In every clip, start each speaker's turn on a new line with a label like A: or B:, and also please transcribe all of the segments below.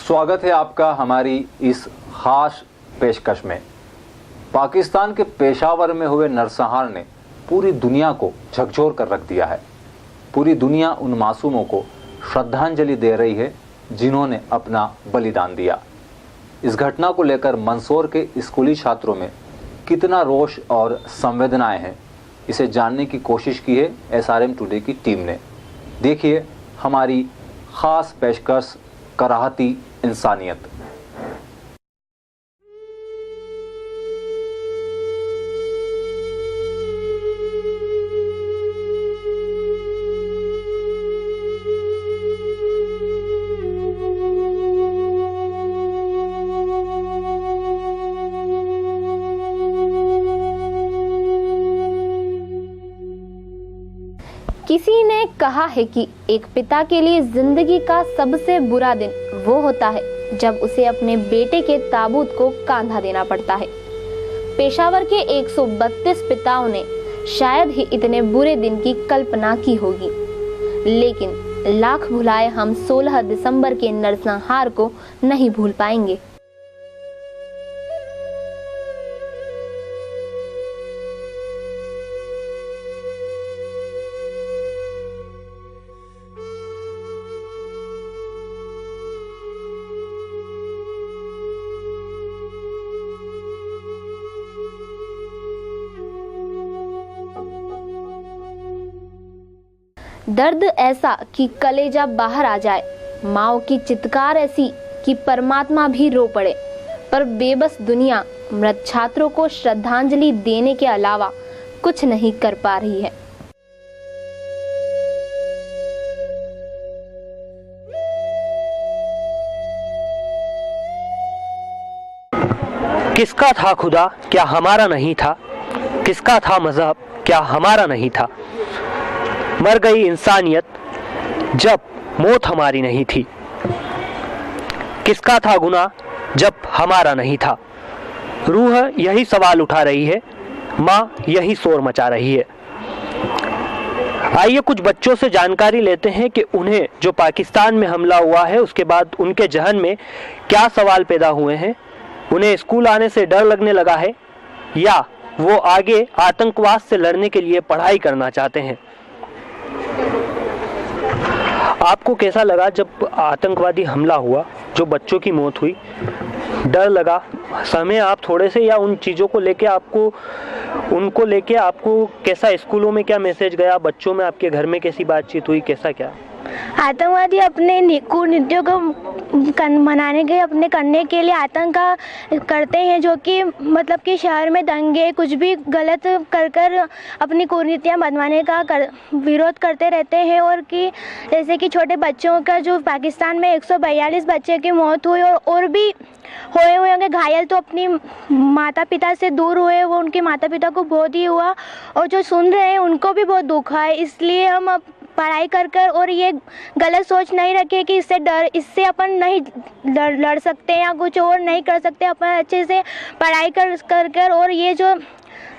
A: स्वागत है आपका हमारी इस खास पेशकश में। पाकिस्तान के पेशावर में हुए नरसंहार ने पूरी दुनिया को झकझोर कर रख दिया है। पूरी दुनिया उन मासूमों को श्रद्धांजलि दे रही है जिन्होंने अपना बलिदान दिया। इस घटना को लेकर मंदसौर के स्कूली छात्रों में कितना रोष और संवेदनाएं हैं, इसे जानने की कोशिश की है SRM टुडे की टीम ने। देखिए हमारी खास पेशकश कराहती इंसानियत।
B: किसी ने कहा है कि एक पिता के लिए जिंदगी का सबसे बुरा दिन वो होता है जब उसे अपने बेटे के ताबूत को कांधा देना पड़ता है। पेशावर के 132 पिताओं ने शायद ही इतने बुरे दिन की कल्पना की होगी, लेकिन लाख भुलाए हम 16 दिसंबर के नरसंहार को नहीं भूल पाएंगे। दर्द ऐसा कि कलेजा बाहर आ जाए, माओ की चित्कार ऐसी कि परमात्मा भी रो पड़े, पर बेबस दुनिया मृत छात्रों को श्रद्धांजलि देने के अलावा कुछ नहीं कर पा रही है।
C: किसका था खुदा, क्या हमारा नहीं था? किसका था मजहब, क्या हमारा नहीं था? मर गई इंसानियत जब मौत हमारी नहीं थी। किसका था गुनाह जब हमारा नहीं था? रूह यही सवाल उठा रही है, माँ यही शोर मचा रही है। आइए कुछ बच्चों से जानकारी लेते हैं कि उन्हें जो पाकिस्तान में हमला हुआ है उसके बाद उनके जहन में क्या सवाल पैदा हुए हैं। उन्हें स्कूल आने से डर लगने लगा है या वो आगे आतंकवाद से लड़ने के लिए पढ़ाई करना चाहते हैं। आपको कैसा लगा जब आतंकवादी हमला हुआ, जो बच्चों की मौत हुई? डर लगा? समय आप थोड़े से या उन चीज़ों को लेके उनको लेके आपको कैसा, स्कूलों में क्या मैसेज गया, बच्चों में आपके घर में कैसी बातचीत हुई, कैसा क्या?
D: आतंकवादी अपने कुनीतियों को मनाने के अपने करने के लिए आतंक करते हैं, जो कि मतलब कि शहर में दंगे कुछ भी गलत कर अपनी कुनीतियाँ मनवाने का विरोध करते रहते हैं। और कि जैसे कि छोटे बच्चों का जो पाकिस्तान में 142 बच्चे की मौत हुई और भी हुए होंगे घायल, तो अपनी माता पिता से दूर हुए, वो उनके माता पिता को बहुत ही हुआ और जो सुन रहे हैं उनको भी बहुत दुख है। इसलिए हम अब पढ़ाई कर और ये गलत सोच नहीं रखे कि इससे अपन नहीं लड़ सकते या कुछ और नहीं कर सकते। अपन अच्छे से पढ़ाई कर और ये जो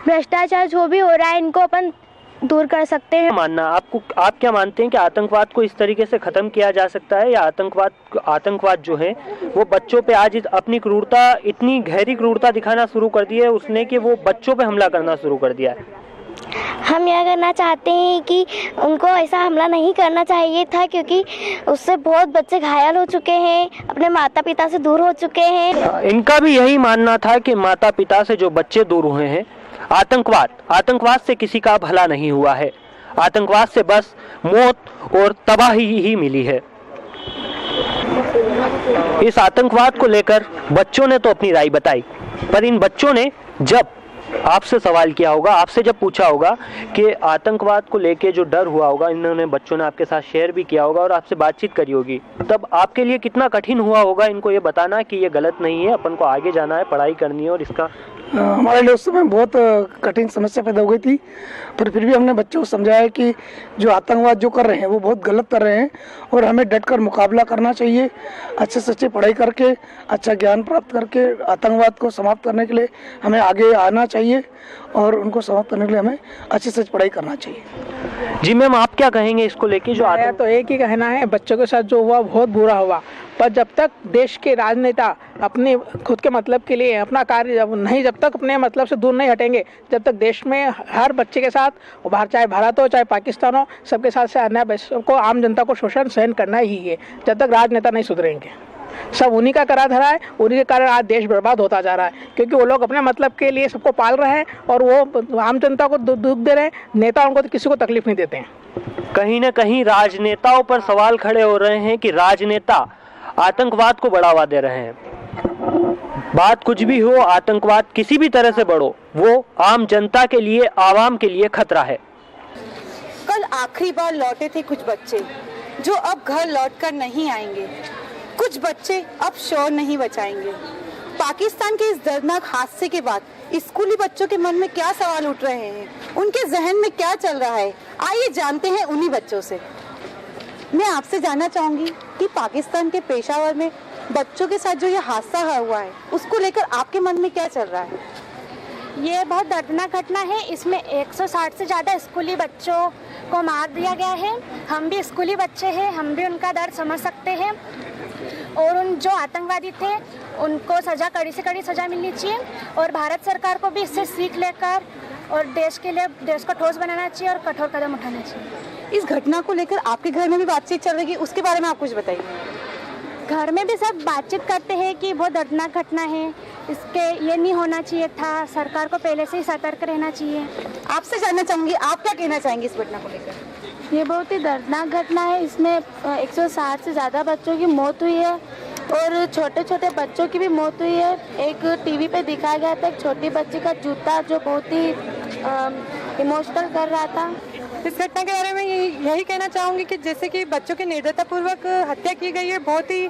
D: भ्रष्टाचार जो भी हो रहा है इनको अपन दूर कर सकते हैं।
C: मानना आप क्या मानते हैं कि आतंकवाद को इस तरीके से खत्म किया जा सकता है, या आतंकवाद जो है वो बच्चों पे आज अपनी क्रूरता, इतनी गहरी क्रूरता दिखाना शुरू कर दी है उसने कि वो बच्चों पे हमला करना शुरू कर दिया है?
E: हम यह करना चाहते हैं कि उनको ऐसा हमला नहीं करना चाहिए था, क्योंकि उससे बहुत बच्चे घायल हो चुके हैं, अपने माता पिता से दूर हो चुके हैं।
C: इनका भी यही मानना था कि माता पिता से जो बच्चे दूर हुए हैं, आतंकवाद से किसी का भला नहीं हुआ है, आतंकवाद से बस मौत और तबाही ही मिली है। इस आतंकवाद को लेकर बच्चों ने तो अपनी राय बताई, पर इन बच्चों ने जब आपसे सवाल किया होगा, आपसे जब पूछा होगा कि आतंकवाद को लेके जो डर हुआ होगा, इन्होंने बच्चों ने आपके साथ शेयर भी किया होगा और आपसे बातचीत करी होगी, तब आपके लिए कितना कठिन हुआ होगा इनको ये बताना कि ये गलत नहीं है, अपन को आगे जाना है, पढ़ाई करनी है। और इसका
F: हमारे लिए उस समय बहुत कठिन समस्या पैदा हो गई थी, पर फिर भी हमने बच्चों को समझाया कि जो आतंकवाद जो कर रहे हैं वो बहुत गलत कर रहे हैं और हमें डट कर मुकाबला करना चाहिए। अच्छे से अच्छी पढ़ाई करके, अच्छा ज्ञान प्राप्त करके आतंकवाद को समाप्त करने के लिए हमें आगे आना चाहिए और उनको समाप्त करने के लिए हमें अच्छे से पढ़ाई करना चाहिए।
C: जी मैम, आप क्या कहेंगे इसको लेके? जो
G: तो एक ही कहना है, बच्चों के साथ जो हुआ बहुत बुरा हुआ, पर जब तक देश के राजनेता अपने खुद के मतलब के लिए अपना कार्य जब तक अपने मतलब से दूर नहीं हटेंगे, जब तक देश में हर बच्चे के साथ, चाहे भारत हो चाहे पाकिस्तान हो, सबके साथ से अन्याय को, आम जनता को शोषण सहन करना ही है जब तक राजनेता नहीं सुधरेंगे। सब उन्हीं का करा धरा है, उन्हीं के कारण आज देश बर्बाद होता जा रहा है, क्योंकि वो लोग अपने मतलब के लिए सबको पाल रहे हैं और वो आम जनता को दुख दे रहे हैं। नेता उनको तो किसी को तकलीफ नहीं देते हैं।
C: कहीं ना कहीं राजनेताओं पर सवाल खड़े हो रहे हैं कि राजनेता आतंकवाद को बढ़ावा दे रहे हैं। बात कुछ भी हो, आतंकवाद किसी भी तरह से बढ़ो, वो आम जनता के लिए, आवाम के लिए खतरा है।
H: कल आखिरी बार लौटे थे कुछ बच्चे जो अब घर लौटकर नहीं आएंगे। कुछ बच्चे अब शोर नहीं बचाएंगे। पाकिस्तान के इस दर्दनाक हादसे के बाद स्कूली बच्चों के मन में क्या सवाल उठ रहे हैं, उनके जहन में क्या चल रहा है, आइए जानते हैं उन्हीं बच्चों से। मैं आपसे जानना चाहूंगी कि पाकिस्तान के पेशावर में बच्चों के साथ जो ये हादसा हुआ है, उसको लेकर आपके मन में क्या चल रहा है?
I: ये बहुत दर्दनाक घटना है। इसमें 160 से ज़्यादा स्कूली बच्चों को मार दिया गया है। हम भी स्कूली बच्चे हैं, हम भी उनका दर्द समझ सकते हैं। और उन जो आतंकवादी थे उनको सज़ा, कड़ी से कड़ी सज़ा मिलनी चाहिए और भारत सरकार को भी इससे सीख लेकर और देश के लिए, देश को ठोस बनाना चाहिए और कठोर कदम उठाना चाहिए।
H: इस घटना को लेकर आपके घर में भी बातचीत चल रही है, उसके बारे में आप कुछ बताइए।
I: घर में भी सब बातचीत करते हैं कि बहुत दर्दनाक घटना है, इसके ये नहीं होना चाहिए था, सरकार को पहले से ही सतर्क रहना चाहिए।
H: आपसे जानना चाहूँगी, आप क्या कहना चाहेंगे इस घटना को लेकर?
D: ये बहुत ही दर्दनाक घटना है। इसमें 160 से ज़्यादा बच्चों की मौत हुई है और छोटे छोटे बच्चों की भी मौत हुई है। एक टीवी पे दिखाया गया था एक छोटी बच्ची का जूता जो बहुत ही इमोशनल कर रहा था।
H: इस घटना के बारे में यही कहना चाहूँगी कि जैसे कि बच्चों की निर्दयतापूर्वक हत्या की गई है, बहुत ही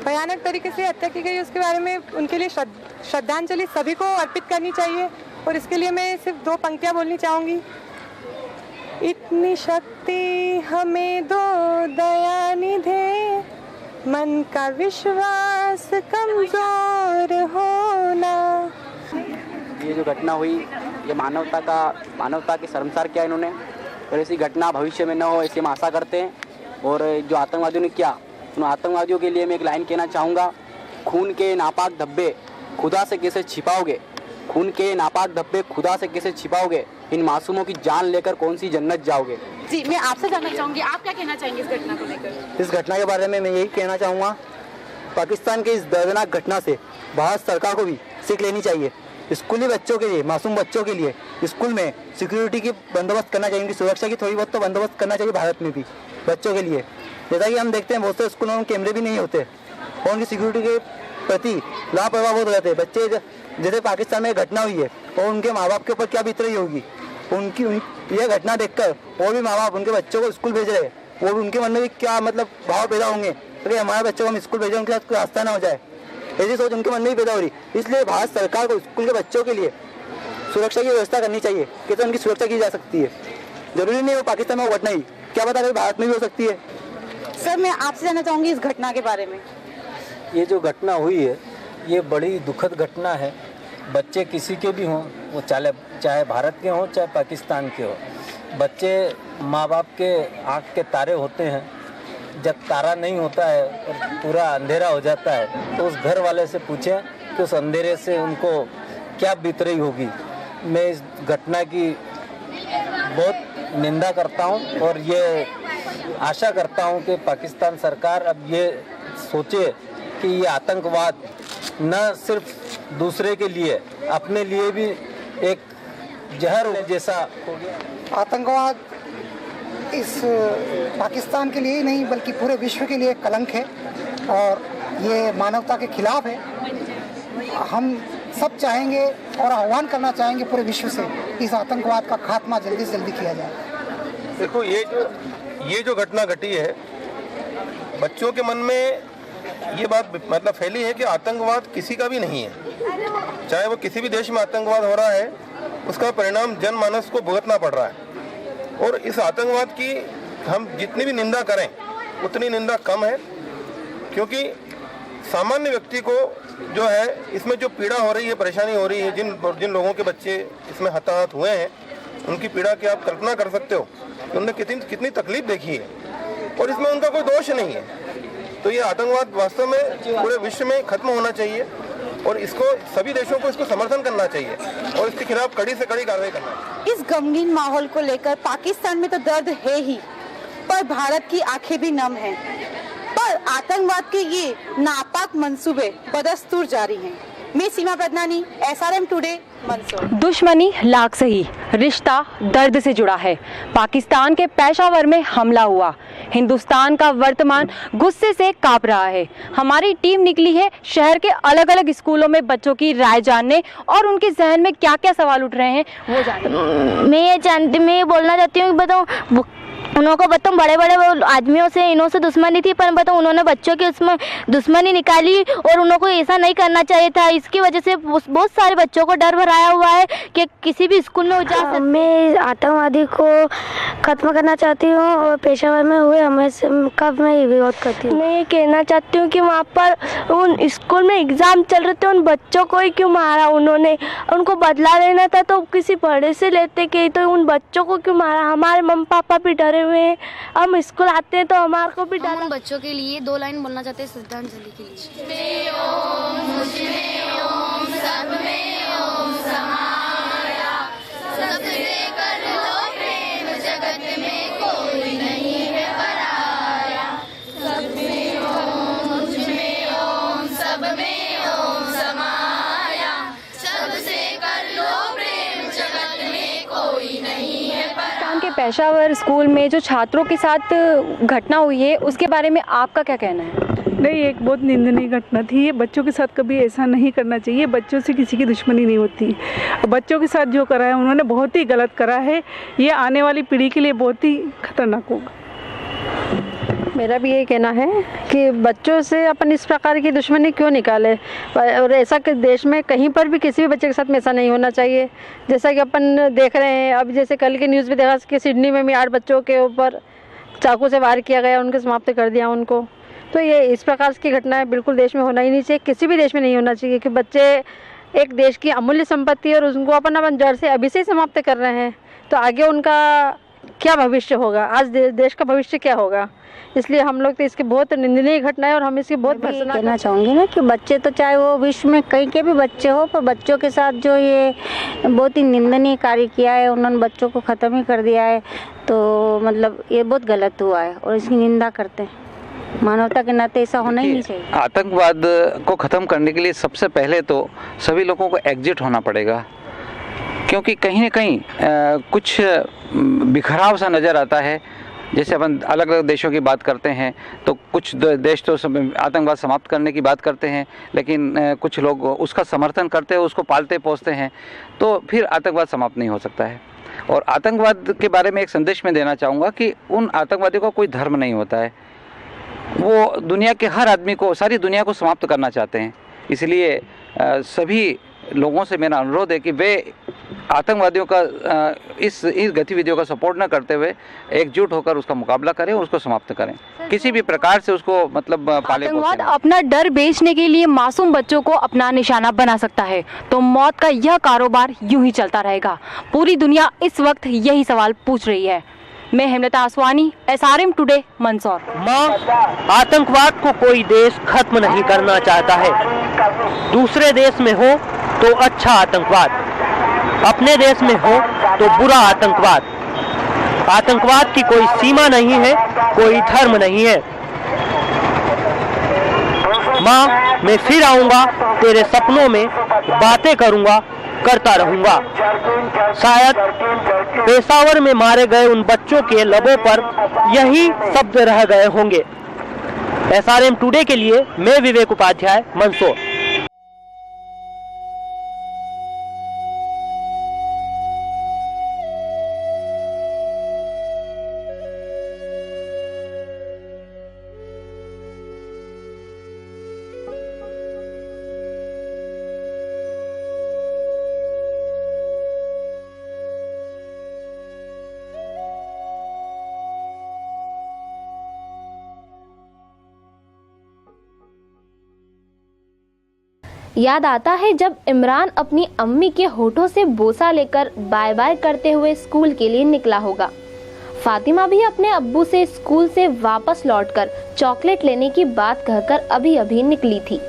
H: भयानक तरीके से हत्या की गई है, उसके बारे में उनके लिए श्रद्धांजलि सभी को अर्पित करनी चाहिए। और इसके लिए मैं सिर्फ 2 पंक्तियाँ बोलनी चाहूँगी। इतनी शक्ति हमें दो दया निधे, मन का विश्वास कमजोर होना।
J: ये जो घटना हुई, ये मानवता की शर्मसार किया इन्होंने, और ऐसी घटना भविष्य में न हो ऐसी हम आशा करते हैं। और जो आतंकवादियों ने किया, उन आतंकवादियों के लिए मैं एक लाइन कहना चाहूँगा, खून के नापाक धब्बे खुदा से कैसे छिपाओगे, खून के नापाक धब्बे खुदा से कैसे छिपाओगे, इन मासूमों की जान लेकर कौन सी जन्नत जाओगे।
H: जी, मैं आपसे जानना चाहूँगी, आप क्या कहना चाहेंगे इस घटना को लेकर?
J: इस घटना के बारे में मैं यही कहना चाहूँगा, पाकिस्तान के इस दर्दनाक घटना से भारत सरकार को भी सीख लेनी चाहिए। स्कूली बच्चों के लिए, मासूम बच्चों के लिए स्कूल में सिक्योरिटी की बंदोबस्त करना चाहिए, उनकी सुरक्षा की थोड़ी बहुत तो बंदोबस्त करना चाहिए भारत में भी बच्चों के लिए। जैसा कि हम देखते हैं बहुत से स्कूलों में कैमरे भी नहीं होते और उनकी सिक्योरिटी के प्रति लापरवाह बहुत हो जाते हैं बच्चे। जैसे पाकिस्तान में घटना हुई है और उनके माँ बाप के ऊपर क्या बीत रही होगी, यह घटना देखकर और भी माँ बाप उनके बच्चों को स्कूल भेज रहे हैं और उनके मन में भी क्या मतलब भाव पैदा होंगे कि हमारे बच्चों को हम स्कूल भेजें, उनके साथ कोई हादसा ना हो जाए, ऐसी सोच उनके मन में भी पैदा हो रही। इसलिए भारत सरकार को स्कूल के बच्चों के लिए सुरक्षा की व्यवस्था करनी चाहिए, कैसे उनकी सुरक्षा की जा सकती है। जरूरी नहीं वो पाकिस्तान में वो घटना ही, क्या पता कभी भारत में भी हो सकती है।
H: सर, मैं आपसे जानना चाहूँगी इस घटना के बारे में।
K: ये जो घटना हुई है ये बड़ी दुखद घटना है। बच्चे किसी के भी हों, वो चाहे भारत के हों चाहे पाकिस्तान के हों, बच्चे माँ बाप के आँख के तारे होते हैं। जब तारा नहीं होता है और पूरा अंधेरा हो जाता है तो उस घर वाले से पूछें कि उस अंधेरे से उनको क्या बीत रही होगी। मैं इस घटना की बहुत निंदा करता हूं और ये आशा करता हूं कि पाकिस्तान सरकार अब ये सोचे कि ये आतंकवाद न सिर्फ दूसरे के लिए, अपने लिए भी एक जहर जैसा हो गया।
L: आतंकवाद इस पाकिस्तान के लिए ही नहीं बल्कि पूरे विश्व के लिए कलंक है और ये मानवता के खिलाफ है। हम सब चाहेंगे और आह्वान करना चाहेंगे पूरे विश्व से इस आतंकवाद का खात्मा जल्दी से जल्दी किया जाए।
M: देखो, ये जो घटना घटी है, बच्चों के मन में ये बात मतलब फैली है कि आतंकवाद किसी का भी नहीं है। चाहे वो किसी भी देश में आतंकवाद हो रहा है, उसका परिणाम जनमानस को भुगतना पड़ रहा है। और इस आतंकवाद की हम जितनी भी निंदा करें उतनी निंदा कम है, क्योंकि सामान्य व्यक्ति को जो है इसमें जो पीड़ा हो रही है, परेशानी हो रही है, जिन लोगों के बच्चे इसमें हताहत हुए हैं, उनकी पीड़ा की आप कल्पना कर सकते हो कि उन्होंने कितनी तकलीफ देखी है। और इसमें उनका कोई दोष नहीं है। तो ये आतंकवाद वास्तव में पूरे विश्व में खत्म होना चाहिए और इसको सभी देशों को इसको समर्थन करना चाहिए और इसके खिलाफ कड़ी से कड़ी कार्रवाई करना चाहिए।
H: इस गमगीन माहौल को लेकर पाकिस्तान में तो दर्द है ही, पर भारत की आंखें भी नम हैं। पर आतंकवाद के ये नापाक मंसूबे बदस्तूर जारी हैं। मैं सीमा प्रधानी, SRM टुडे, मंदसौर।
N: दुश्मनी लाख सही, रिश्ता दर्द से जुड़ा है। पाकिस्तान के पेशावर में हमला हुआ, हिंदुस्तान का वर्तमान गुस्से से कांप रहा है। हमारी टीम निकली है शहर के अलग अलग स्कूलों में बच्चों की राय जानने और उनके जहन में क्या क्या सवाल उठ रहे हैं वो जानने।
E: मैं ये बोलना चाहती हूँ कि बताऊँ उनको बताऊँ बड़े बड़े आदमियों से इन्हों से दुश्मनी थी, पर बताऊँ उन्होंने बच्चों की उसमें दुश्मनी निकाली और उनको ऐसा नहीं करना चाहिए था। इसकी वजह से बहुत सारे बच्चों को डर भराया हुआ है कि किसी भी स्कूल में जा सकते।
D: मैं आतंकवादी को खत्म करना चाहती हूँ और पेशावर में हुए हमें कब मैं विरोध करती हूँ। मैं ये कहना चाहती हूँ कि वहाँ पर उन स्कूल में एग्ज़ाम चल रहे थे, उन बच्चों को ही क्यों मारा उन्होंने? उनको बदला लेना था तो किसी बड़े से लेते कि, तो उन बच्चों को क्यों मारा? हमारे मम्मी पापा भी डरे हुए हैं, हम स्कूल आते हैं तो हमारे को भी डर।
O: बच्चों के लिए 2 लाइन बोलना चाहते हैं श्रद्धांजलि के लिए।
N: पेशावर स्कूल में जो छात्रों के साथ घटना हुई है उसके बारे में आपका क्या कहना है?
P: नहीं, एक बहुत निंदनीय घटना थी। ये बच्चों के साथ कभी ऐसा नहीं करना चाहिए। बच्चों से किसी की दुश्मनी नहीं होती। बच्चों के साथ जो करा है उन्होंने बहुत ही गलत करा है। ये आने वाली पीढ़ी के लिए बहुत ही खतरनाक होगा।
Q: मेरा भी यही कहना है कि बच्चों से अपन इस प्रकार की दुश्मनी क्यों निकाले, और ऐसा कि देश में कहीं पर भी किसी भी बच्चे के साथ में ऐसा नहीं होना चाहिए। जैसा कि अपन देख रहे हैं, अब जैसे कल के न्यूज़ में देखा कि सिडनी में भी 8 बच्चों के ऊपर चाकू से वार किया गया, उनके समाप्त कर दिया उनको। तो ये इस प्रकार की घटनाएं बिल्कुल देश में होना ही नहीं चाहिए, किसी भी देश में नहीं होना चाहिए कि बच्चे एक देश की अमूल्य संपत्ति और उनको अपन जड़ से अभी से ही समाप्त कर रहे हैं तो आगे उनका क्या भविष्य होगा, आज देश का भविष्य क्या होगा। इसलिए हम लोग तो इसकी बहुत निंदनीय घटना है और हम इसकी बहुत भर्त्सना
R: कहना चाहूँगी ना कि बच्चे तो चाहे वो विश्व में कहीं के भी बच्चे हो, पर बच्चों के साथ जो ये बहुत ही निंदनीय कार्य किया है, उन्होंने बच्चों को ख़त्म ही कर दिया है, तो मतलब ये बहुत गलत हुआ है और इसकी निंदा करते हैं। मानवता के नाते ऐसा होना ही नहीं चाहिए।
A: आतंकवाद को ख़त्म करने के लिए सबसे पहले तो सभी लोगों को एकजुट होना पड़ेगा, क्योंकि कहीं ना कहीं कुछ बिखराव सा नज़र आता है। जैसे अपन अलग अलग देशों की बात करते हैं तो कुछ देश तो आतंकवाद समाप्त करने की बात करते हैं, लेकिन कुछ लोग उसका समर्थन करते हैं, उसको पालते पोसते हैं, तो फिर आतंकवाद समाप्त नहीं हो सकता है। और आतंकवाद के बारे में एक संदेश मैं देना चाहूँगा कि उन आतंकवादियों का कोई धर्म नहीं होता है, वो दुनिया के हर आदमी को, सारी दुनिया को समाप्त करना चाहते हैं। इसलिए सभी लोगों से मेरा अनुरोध है कि वे आतंकवादियों का इस गतिविधियों का सपोर्ट न करते हुए एकजुट होकर उसका मुकाबला करें और उसको समाप्त करें, किसी भी प्रकार से उसको मतलब पाले।
N: आतंकवाद अपना डर बेचने के लिए मासूम बच्चों को अपना निशाना बना सकता है, तो मौत का यह कारोबार यूं ही चलता रहेगा। पूरी दुनिया इस वक्त यही सवाल पूछ रही है। मैं हेमलता आसवानी, SRM टुडे, मंदसौर।
C: माँ, आतंकवाद को कोई देश खत्म नहीं करना चाहता है। दूसरे देश में हो तो अच्छा आतंकवाद, अपने देश में हो तो बुरा आतंकवाद। आतंकवाद की कोई सीमा नहीं है, कोई धर्म नहीं है। माँ, मैं फिर आऊँगा, तेरे सपनों में बातें करूँगा, करता रहूँगा। शायद पेशावर में मारे गए उन बच्चों के लबों पर यही शब्द रह गए होंगे। SRM टुडे के लिए मैं विवेक उपाध्याय, मंदसौर।
B: याद आता है जब इमरान अपनी अम्मी के होठों से बोसा लेकर बाय बाय करते हुए स्कूल के लिए निकला होगा। फातिमा भी अपने अब्बू से स्कूल से वापस लौटकर चॉकलेट लेने की बात कहकर अभी अभी निकली थी।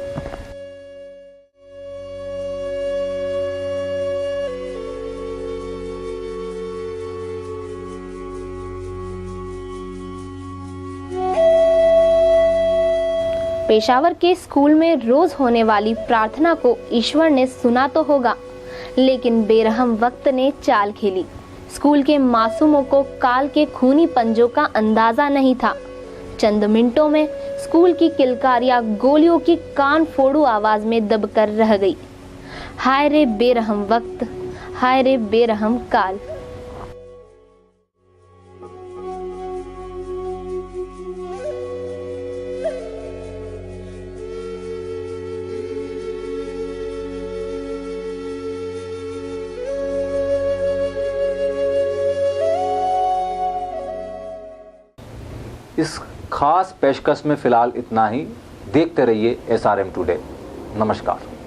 B: पेशावर के स्कूल में रोज होने वाली प्रार्थना को ईश्वर ने सुना तो होगा, लेकिन बेरहम वक्त ने चाल खेली। स्कूल के मासूमों को काल के खूनी पंजों का अंदाजा नहीं था। चंद मिनटों में स्कूल की किलकारियां गोलियों की कान फोड़ू आवाज में दबकर रह गई। हाय रे बेरहम वक्त, हाय रे बेरहम काल।
A: इस खास पेशकश में फिलहाल इतना ही। देखते रहिए SRM टुडे। नमस्कार।